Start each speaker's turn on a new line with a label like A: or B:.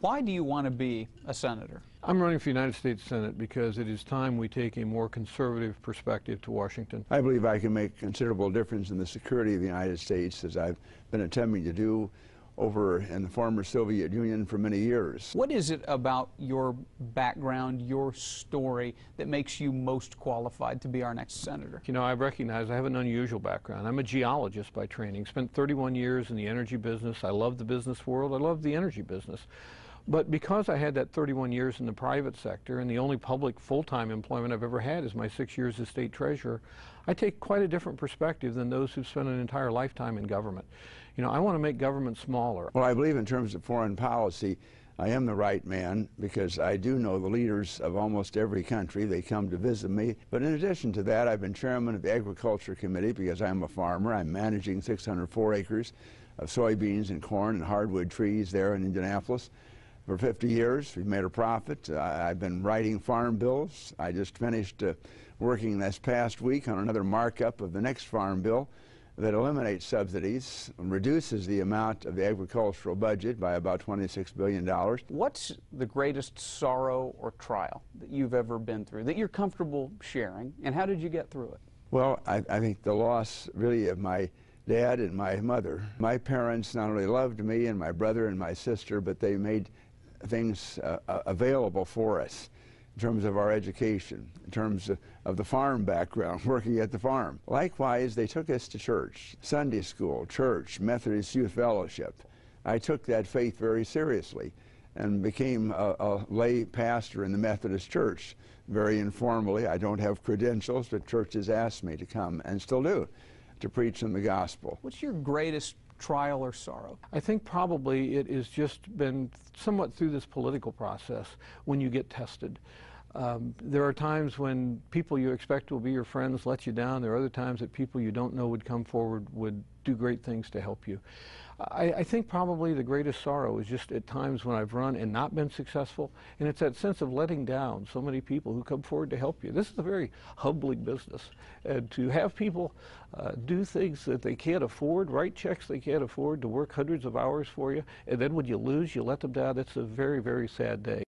A: Why do you want to be a senator?
B: I'm running for the United States Senate because it is time we take a more conservative perspective to Washington.
C: I believe I can make considerable difference in the security of the United States, as I've been attempting to do over in the former Soviet Union for many years.
A: What is it about your background, your story, that makes you most qualified to be our next senator?
B: You know, I recognize I have an unusual background. I'm a geologist by training, spent 31 years in the energy business. I love the business world. I love the energy business. But because I had that 31 years in the private sector, and the only public full-time employment I've ever had is my 6 years as state treasurer, I take quite a different perspective than those who've spent an entire lifetime in government. You know, I want to make government smaller.
C: Well, I believe in terms of foreign policy, I am the right man because I do know the leaders of almost every country. They come to visit me. But in addition to that, I've been chairman of the Agriculture Committee because I'm a farmer. I'm managing 604 acres of soybeans and corn and hardwood trees there in Indianapolis. For 50 years, we've made a profit. I've been writing farm bills. I just finished working this past week on another markup of the next farm bill that eliminates subsidies and reduces the amount of the agricultural budget by about $26 billion.
A: What's the greatest sorrow or trial that you've ever been through, that you're comfortable sharing, and how did you get through it?
C: Well, I think the loss really of my dad and my mother. My parents not only loved me and my brother and my sister, but they made things available for us in terms of our education, in terms of the farm background, working at the farm. Likewise, they took us to church, Sunday school, church, Methodist Youth Fellowship. I took that faith very seriously and became a lay pastor in the Methodist Church, very informally. I don't have credentials, but churches asked me to come, and still do, to preach in the gospel.
A: What's your greatest trial or sorrow?
B: I think probably it has just been somewhat through this political process when you get tested. There are times when people you expect will be your friends let you down. There are other times that people you don't know would come forward, would do great things to help you. I think probably the greatest sorrow is just at times when I've run and not been successful, and it's that sense of letting down so many people who come forward to help you. This is a very humbling business, and to have people do things that they can't afford, write checks they can't afford, to work hundreds of hours for you, and then when you lose, you let them down, it's a very, very sad day.